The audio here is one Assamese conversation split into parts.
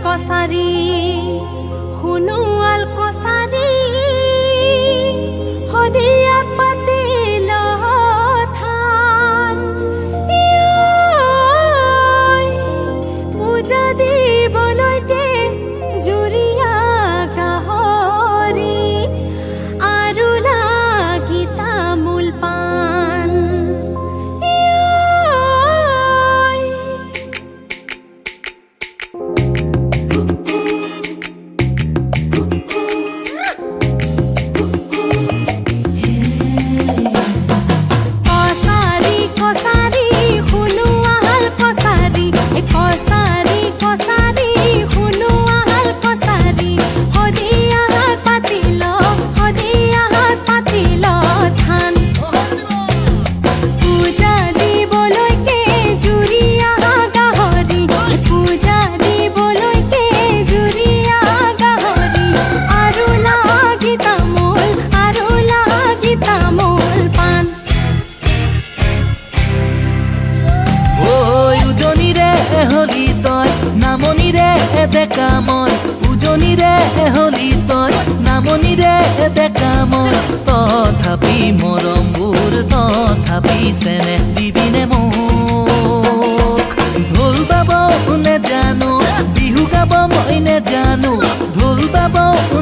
কছাৰী শুনোৱাল কছাৰী সদিয়াত পাতিল থান পূজা দিবলৈকে জুৰিয়া গাহৰি আৰু লাগি তামোল পাণ দেখা মই উজনিৰে হলি তই নামনিৰে দেখা মই তথাপি মৰমবোৰ তথাপি চেনেহ দিবিনে মোক ঢোল বাব নেজানো বিহু গাব মই নেজানো ঢোল বাব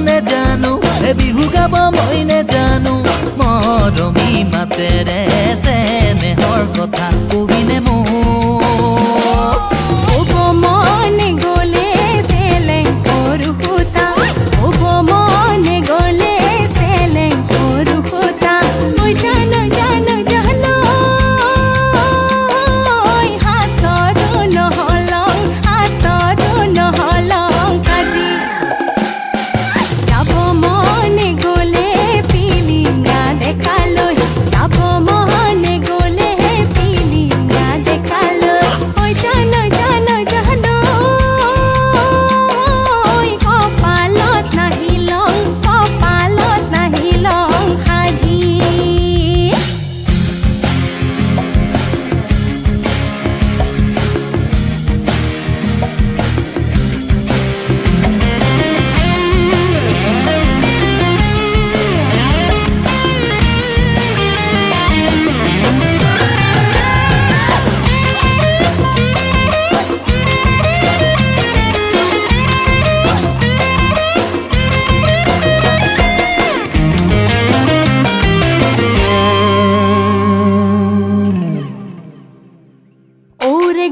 নেজানো বিহু গাব মই নেজানো মৰমী মাতেৰে চেনেহৰ কথা কবিনে মোক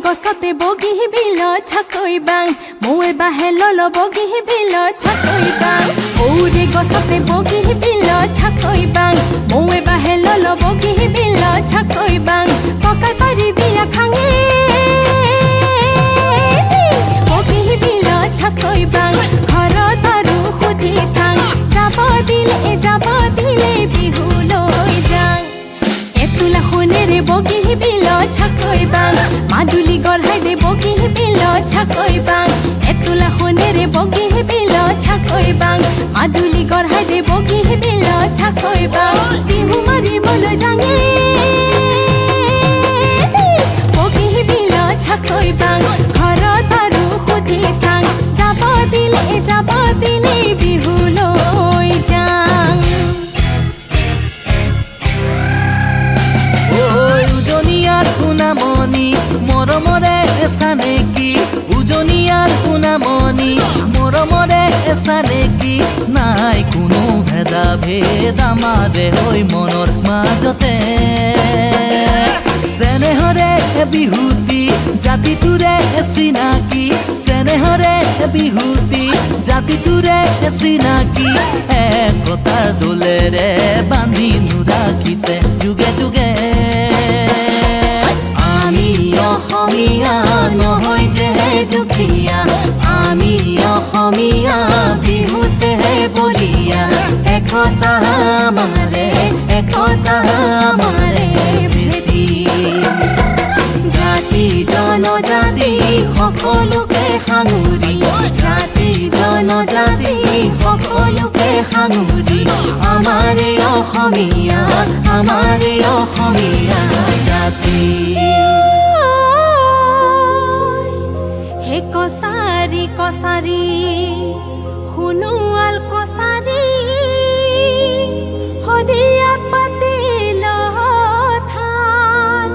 গছতে বগি বিল ছাকৈ বাং মৈ বাহে লল বগি বিল ছাকৈ বাং ঔৰে গছতে বগি বিল ছাকৈ বাং মৈ বাহে লল বগি বিল ছাকৈ বাং পকাই পাৰি দিয়া খাঙে বগি বিল ছাকৈ বাং ঘৰত আৰু সুধি চাং যাব দিলে বিহু লৈ যাং এতুলা সোণেৰে বগি বিল ছাকৈ বাং মাদুলি গঢ়াই দে বগি বিল ছাকৈ বাং এতুলা সোণেৰে বগি বিল ছাকৈ বাং মাদুলি গঢ়াই দে বগি বিল ছাকৈ বাং বিহু মাৰিবলৈ যাঙে বগি বিল ছাকৈ বাং ঘৰত আৰু সুধি চাং যাব দিলে বিহু লৈ যাং শুনামনি মৰমৰে এচানেকি উজনিয়াৰ শুনামনি মৰমৰে এচানেকি নাই কোনো ভেদা ভেদ আমাৰে হৈ মনৰ মাজতে চেনেহৰে বিহুতি জাতিটোৰে চিনাকি চেনেহৰে বিহুতি জাতিটোৰে চিনাকি একতাৰ দোলেৰে বান্ধি ৰাখিছে যুগে যুগে অসমীয়া নহয় যে দুখীয়া আমি অসমীয়া বিহুতে বলিয়া একতা আমাৰে ভেটি জাতি জনজাতি সকলোকে সাঙুৰি জাতি জনজাতি সকলোকে সাঙুৰি আমাৰে অসমীয়া জাতি হে কছাৰী কছাৰী শুনোৱাল কছাৰী শদিয়াত পাতিল থান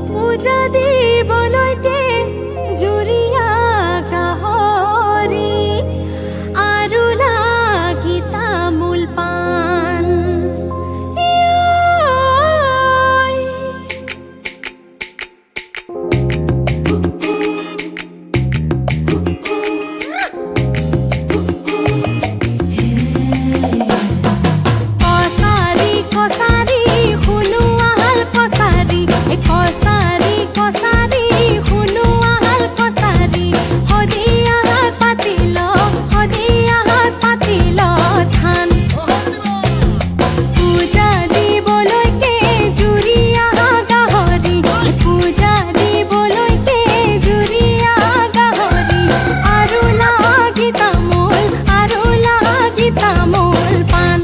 পূজা দিবলৈকে জুৰীয়া গাহৰি আৰু লাগি তামোল পাণ কছাৰী কছাৰী শুনোৱাল কছাৰী কছাৰী কছাৰী শুনোৱাল কছাৰী শদিয়াত পাতিল থান পূজা দিবলৈকে জুৰীয়া গাহৰি পূজা দিবলৈকে জুৰীয়া গাহৰি আৰু লাগি তামোল পাণ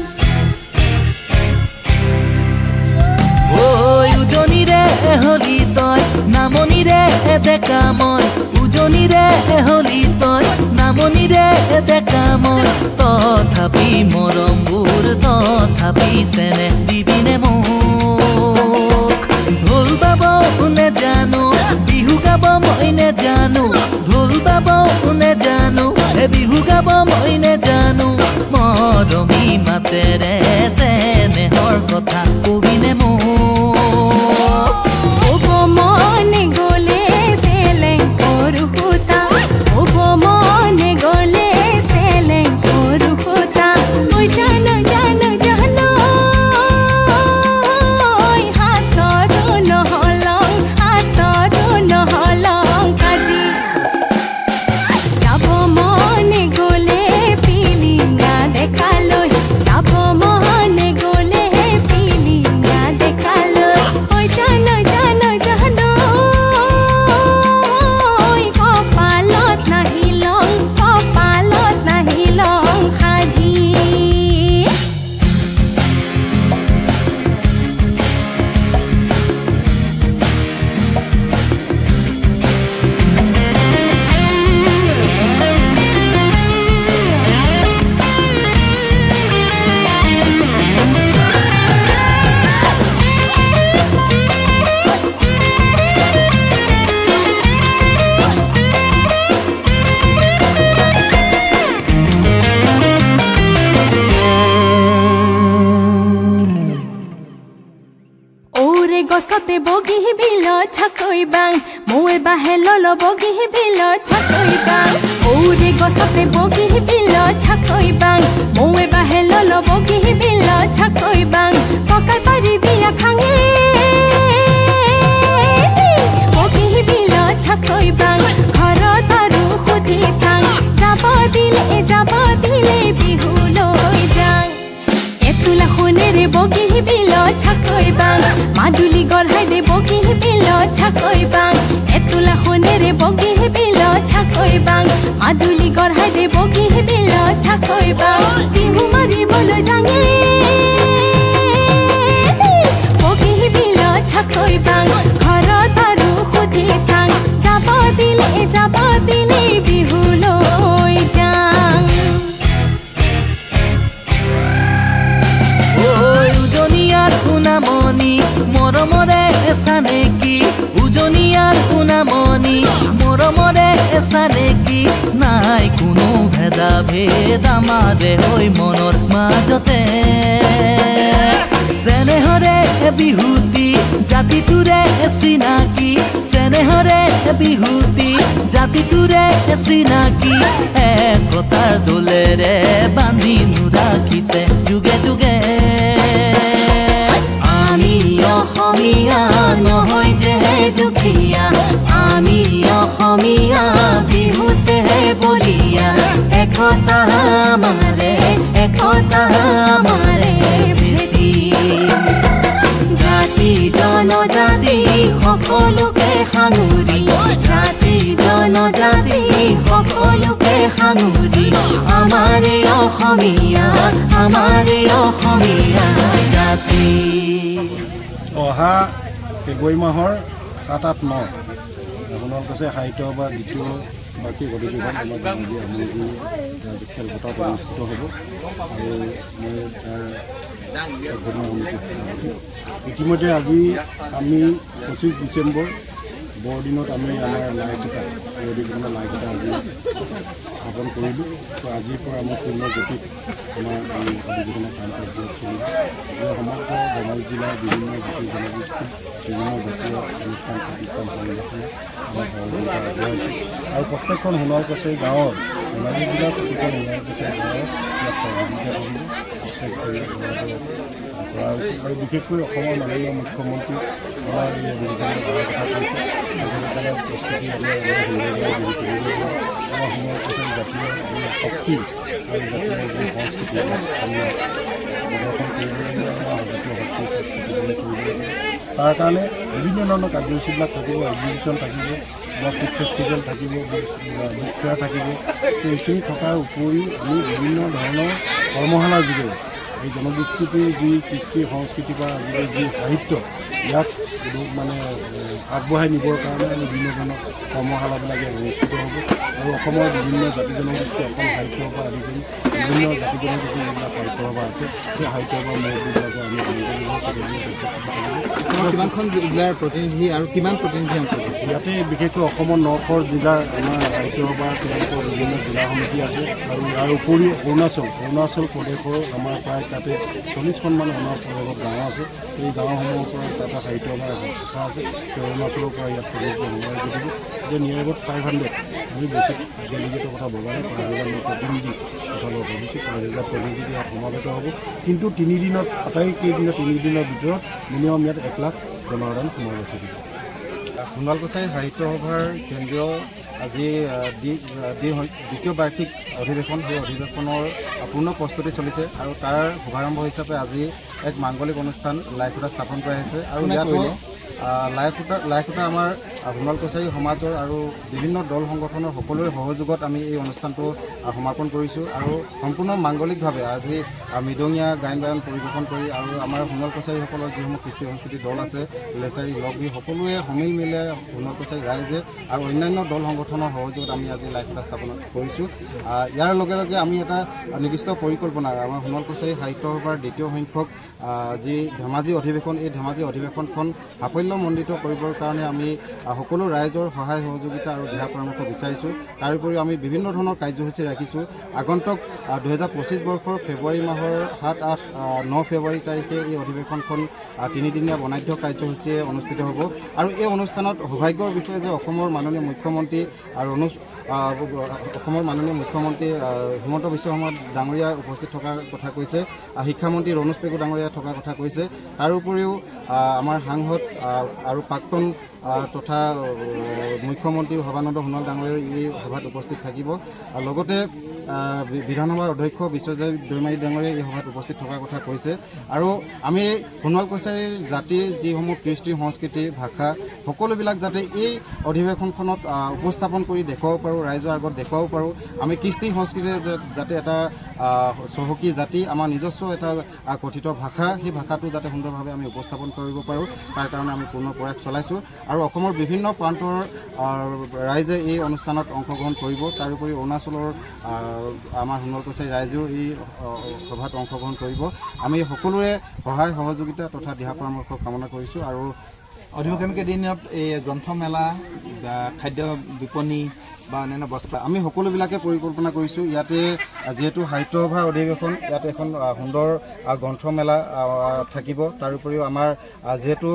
ঐ উজনিৰে হলি তই নামনিৰে ডেকা মই উজনিৰে হলি তই নামনিৰে ডেকা মই তথাপি মৰমবোৰ তথাপি চেনেহ দিবিনে মোক ঢোল বাব নেজানো বিহু গাব মই নেজানো ঢোল বাব নেজানো বিহু গাব মই নেজানো মৰমী মাতেৰে চেনেহৰ কথা কবিনে মোক ওব মনে গলে চেলেং সৰু সূতা ওব মনে গলে চেলেং সৰু সূতা ঐ জানো জানো জানো হাতৰো নহলং কাজি যাব মনে গলে পিলিঙা ডেকালৈ যাব মনে গলে পিলিঙা ডেকালৈ ঐ জানো জানো জানো কপালত নাহিলং সাধি ওৰে গছতে বগি বিলত চাকৈ বাং মৈ বাহে লল বগি বিলত চাকৈ বাং ওৰে গছতে বগি বিলত চাকৈ বাং মৈ বাহে লল বগি বিলত চাকৈ বাং পকাই পাৰি দিয়া খাঙে বগি বিলত চাকৈ বাং ঘৰত আৰু সুধি চাং যাব দিলে বিহুলৈ যাং এতুলা সোণেৰে বগি বিলত চাকৈ বাং মাদুলি গঢ়াই দে বগি বিলত চাকৈ বাং এতুলা সোণেৰে বগি বিলত চাকৈ বাং মাদুলি গঢ়াই দে বগি বিলত চাকৈ বাং বিহু মাৰিবলৈ যাঙে বগি বিলত চাকৈ বাং ঘৰত আৰু সুধি চাং যাব দিলে বিহুলৈ যাং ঐ উজনিয়াৰ সোণামণি মৰমৰে চানেকি উজনিয়াৰ সোণামণি মৰমৰে চানেকি নাই কোনো ভেদা ভেদ আমাৰে হৈ মনৰ মাজতে চেনেহৰে বিহুতি জাতিটোৰে চিনাকি চেনেহৰে বিহুতি জাতিটোৰে চিনাকি একতাৰ দোলেৰে বান্ধি ৰাখিছে যুগে যুগে আমি অসমীয়া নহয় যে দুখীয়া আমি অসমীয়া বিহুতে বলিয়া একতা আমাৰে প্ৰীতি জাতি জনজাতি সকলোকে সাঙুৰি জাতি জনজাতি সকলোকে সাঙুৰি আমাৰে অসমীয়া জাতি অহা ফেব্ৰুৱাৰী মাহৰ 7-8-9 সোণোৱাল কছাৰী সাহিত্য সভাৰ দ্বিতীয় বাৰ্ষিক অধিৱেশন আমাৰ ধেমাজি আমুলগুৰি খেলপথাৰত অনুষ্ঠিত হ'ব আৰু মই তাৰ অধ্যয়ন সমিতি ইতিমধ্যে আজি আমি 25 ডিচেম্বৰ বৰদিনত আমি আমাৰ লাইকেইটা অধিৱেশনৰ লাইকেইটা আজি স্থাপন কৰিলোঁ। তো আজিৰ পৰা আমাৰ পূৰ্ণ গতিত আমাৰ এই অধিৱেশনৰ কাম কাৰ্য চলিব। সমগ্ৰ ধেমাজি জিলাৰ বিভিন্ন জাতি জনগোষ্ঠী বিভিন্ন জাতীয় অনুষ্ঠান প্ৰতিষ্ঠান সংগঠনে আমাৰ সহযোগিতা আগবঢ়াইছে আৰু প্ৰত্যেকখন সোণোৱাল কছাৰী গাঁৱৰ ধেমাজি জিলাৰ প্ৰতিখন সোণোৱাল কছাৰী গাঁৱৰ ইয়াত সহযোগিতা কৰিব কৰা হৈছে আৰু বিশেষকৈ অসমৰ মাননীয় মুখ্যমন্ত্ৰী আমাৰ এই অধিৱেশনত অহাৰ কথা কৈছে। তেখেতসকলৰ প্ৰস্তুতি আমাৰ সুন্দৰভাৱে গঢ়ি তুলিব আমাৰ সোণোৱাল কছাৰী জাতীয় যি শক্তি আৰু জাতীয় যি সংস্কৃতি আমি প্ৰদৰ্শন কৰিব লাগিব আমাৰ জাতীয় শক্তি প্ৰতিফলন কৰিব লাগিব। তাৰ কাৰণে বিভিন্ন ধৰণৰ কাৰ্যসূচীবিলাক থাকিব, এক্সিবিশ্যন থাকিব, বা ফুড ফেষ্টিভেল থাকিব, বুক ফেয়াৰ থাকিব। তো এইখিনি থকাৰ উপৰিও আমি বিভিন্ন ধৰণৰ কৰ্মশালাৰ যোগেৰে এই জনগোষ্ঠীটোৰ যি কৃষ্টি সংস্কৃতি বা আজিকালি যি সাহিত্য ইয়াক মানে আগবঢ়াই নিবৰ কাৰণে আমি বিভিন্ন ধৰণৰ কৰ্মশালাবিলাক ইয়াত অনুষ্ঠিত হ'ব আৰু অসমৰ বিভিন্ন জাতি জনগোষ্ঠী অসম সাহিত্য সভা আদি কৰি বিভিন্ন জাতি জনগোষ্ঠীৰ যিবিলাক সাহিত্য সভা আছে সেই সাহিত্য সভাৰ মুৰব্বীবিলাকক আমি কিমানখন জিলাৰ প্ৰতিনিধি আৰু কিমান প্ৰতিনিধি অন্তৰ্গত ইয়াতে বিশেষকৈ অসমৰ 9খন জিলাৰ আমাৰ সাহিত্য সভা তেওঁলোকৰ বিভিন্ন জিলা সমিতি আছে আৰু ইয়াৰ উপৰিও অৰুণাচল প্ৰদেশৰ আমাৰ প্ৰায় তাতে 40খনমান আমাৰ প্ৰদেশত গাঁও আছে। এই গাঁওসমূহৰ পৰা তাতে সাহিত্য সভাৰ কথা আছে। সেই অৰুণাচলৰ পৰা ইয়াত প্ৰতিনিধি ঘটিব যে নিয়াৰ এবাউট 500 আমি বেছি ডেলিগেটৰ কথা ভবা নাই, 5,000 প্ৰতিনিধি কথা ল'ব ভাবিছোঁ। 5,000 প্ৰতিনিধি ইয়াত সমাবেত হ'ব। কিন্তু 3 দিনত আটাইকেইদিনৰ 3 দিনৰ ভিতৰত মিনিমাম ইয়াত 1 লাখ জনসাধাৰণ সমাবেত থাকিব। সোণোৱাল কছাৰী সাহিত্য সভাৰ কেন্দ্ৰীয় আজি দ্বিতীয় বাৰ্ষিক অধিৱেশন, সেই অধিৱেশনৰ পূৰ্ণ প্ৰস্তুতি চলিছে আৰু তাৰ শুভাৰম্ভ হিচাপে আজি এক মাংগলিক অনুষ্ঠান লাইখুটা স্থাপন কৰা হৈছে আৰু ইয়াতো লাইখুটা আমাৰ সোণোৱাল কছাৰী সমাজৰ আৰু বিভিন্ন দল সংগঠনৰ সকলোৰে সহযোগত আমি এই অনুষ্ঠানটো সমাপন কৰিছোঁ আৰু সম্পূৰ্ণ মাংগলিকভাৱে আজি মৃদঙীয়া গায়ন বায়ন পৰিৱেশন কৰি আৰু আমাৰ সোণোৱাল কছাৰীসকলৰ যিসমূহ কৃষ্টি সংস্কৃতিৰ দল আছে, লেচাৰী লগবি সকলোৱে সমিল মিলে সোণোৱাল কছাৰী ৰাইজে আৰু অন্যান্য দল সংগঠনৰ সহযোগত আমি আজি লাইখুটা স্থাপন কৰিছোঁ। ইয়াৰ লগে লগে আমি এটা নিৰ্দিষ্ট পৰিকল্পনা আমাৰ সোণোৱাল কছাৰী সাহিত্য সভাৰ দ্বিতীয় সংখ্যক যি ধেমাজি অধিৱেশন, এই ধেমাজি অধিৱেশনখন সাফল্যমণ্ডিত কৰিবৰ কাৰণে আমি সকলো ৰাইজৰ সহায় সহযোগিতা আৰু দিহা পৰামৰ্শ বিচাৰিছোঁ। তাৰোপৰি আমি বিভিন্ন ধৰণৰ কাৰ্যসূচী ৰাখিছোঁ। আগন্তুক 2025 বৰ্ষৰ ফেব্ৰুৱাৰী মাহৰ 7, 8, 9 ফেব্ৰুৱাৰী তাৰিখে এই অধিৱেশনখন 3দিনীয়া বৰ্ণাঢ্য কাৰ্যসূচীৰে অনুষ্ঠিত হ'ব আৰু এই অনুষ্ঠানত সৌভাগ্যৰ বিষয়ে যে অসমৰ মাননীয় মুখ্যমন্ত্ৰী হিমন্ত বিশ্ব শৰ্মা ডাঙৰীয়া উপস্থিত থকাৰ কথা কৈছে, শিক্ষামন্ত্ৰী ৰণোজ পেগু ডাঙৰীয়া থকাৰ কথা কৈছে। তাৰোপৰিও আমাৰ সাংসদ আৰু প্ৰাক্তন তথা মুখ্যমন্ত্ৰী সৰ্বানন্দ সোণোৱাল ডাঙৰীয়া এই সভাত উপস্থিত থাকিব। লগতে বিধানসভাৰ অধ্যক্ষ বিশ্বজিৎ দৈমাৰী ডাঙৰীয়াই এই সভাত উপস্থিত থকাৰ কথা কৈছে আৰু আমি সোণোৱাল কছাৰীৰ জাতিৰ যিসমূহ কৃষ্টি সংস্কৃতি ভাষা সকলোবিলাক যাতে এই অধিৱেশনখনত উপস্থাপন কৰি দেখুৱাব পাৰোঁ, ৰাইজৰ আগত দেখুৱাব পাৰোঁ। আমি কৃষ্টি সংস্কৃতিৰ যাতে এটা চহকী জাতি, আমাৰ নিজস্ব এটা কথিত ভাষা, সেই ভাষাটো যাতে সুন্দৰভাৱে আমি উপস্থাপন কৰিব পাৰোঁ তাৰ কাৰণে আমি পূৰ্ণ প্ৰয়াস চলাইছোঁ আৰু অসমৰ বিভিন্ন প্ৰান্তৰ ৰাইজে এই অনুষ্ঠানত অংশগ্ৰহণ কৰিব। তাৰোপৰি অৰুণাচলৰ আমাৰ সোণোৱাল কছাৰী ৰাইজেও এই সভাত অংশগ্ৰহণ কৰিব। আমি সকলোৰে সহায় সহযোগিতা তথা দিহা পৰামৰ্শ কামনা কৰিছোঁ আৰু অধিৱেশন কেইদিনত এই গ্ৰন্থমেলা, খাদ্য বিপণী বা অন্যান্য বস্তা আমি সকলোবিলাকে পৰিকল্পনা কৰিছোঁ। ইয়াতে যিহেতু সাহিত্য সভাৰ অধিৱেশন, ইয়াতে এখন সুন্দৰ গ্ৰন্থমেলা থাকিব। তাৰোপৰিও আমাৰ যিহেতু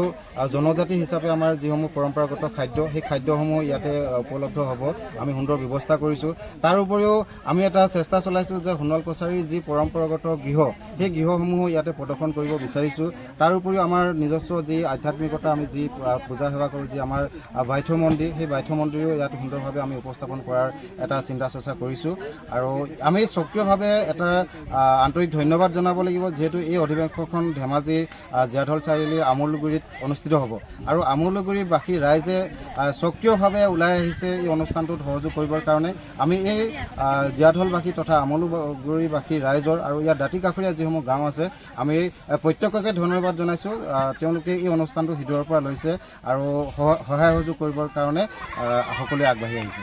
জনজাতি হিচাপে আমাৰ যিসমূহ পৰম্পৰাগত খাদ্য, সেই খাদ্যসমূহ ইয়াতে উপলব্ধ হ'ব, আমি সুন্দৰ ব্যৱস্থা কৰিছোঁ। তাৰোপৰিও আমি এটা চেষ্টা চলাইছোঁ যে সোণোৱাল কছাৰীৰ যি পৰম্পৰাগত গৃহ, সেই গৃহসমূহো ইয়াতে প্ৰদৰ্শন কৰিব বিচাৰিছোঁ। তাৰোপৰিও আমাৰ নিজস্ব যি আধ্যাত্মিকতা, আমি যি পূজা সেৱা কৰোঁ, যি আমাৰ বাইথ মন্দিৰ, সেই বাইথ মন্দিৰো ইয়াত সুন্দৰভাৱে আমি উপস্থাপন কৰাৰ এটা চিন্তা চৰ্চা কৰিছোঁ আৰু আমি সক্ৰিয়ভাৱে এটা আন্তৰিক ধন্যবাদ জনাব লাগিব যিহেতু এই অধিৱেশনখন ধেমাজিৰ জীয়াঢল চাৰিআলিৰ আমুলগুৰিত অনুষ্ঠিত হ'ব আৰু আমুলগুৰিবাসী ৰাইজে সক্ৰিয়ভাৱে ওলাই আহিছে এই অনুষ্ঠানটোত সহযোগ কৰিবৰ কাৰণে। আমি এই জীয়াঢলবাসী তথা আমুলগুৰিবাসী ৰাইজৰ আৰু ইয়াৰ দাঁতি কাষৰীয়া যিসমূহ গাঁও আছে, আমি প্ৰত্যেককে ধন্যবাদ জনাইছোঁ। তেওঁলোকে এই অনুষ্ঠানটো হৃদয়ৰ পৰা পৰা লৈছে আৰু সহায় সহযোগ কৰিবৰ কাৰণে সকলোৱে আগবাঢ়ি আহিছে।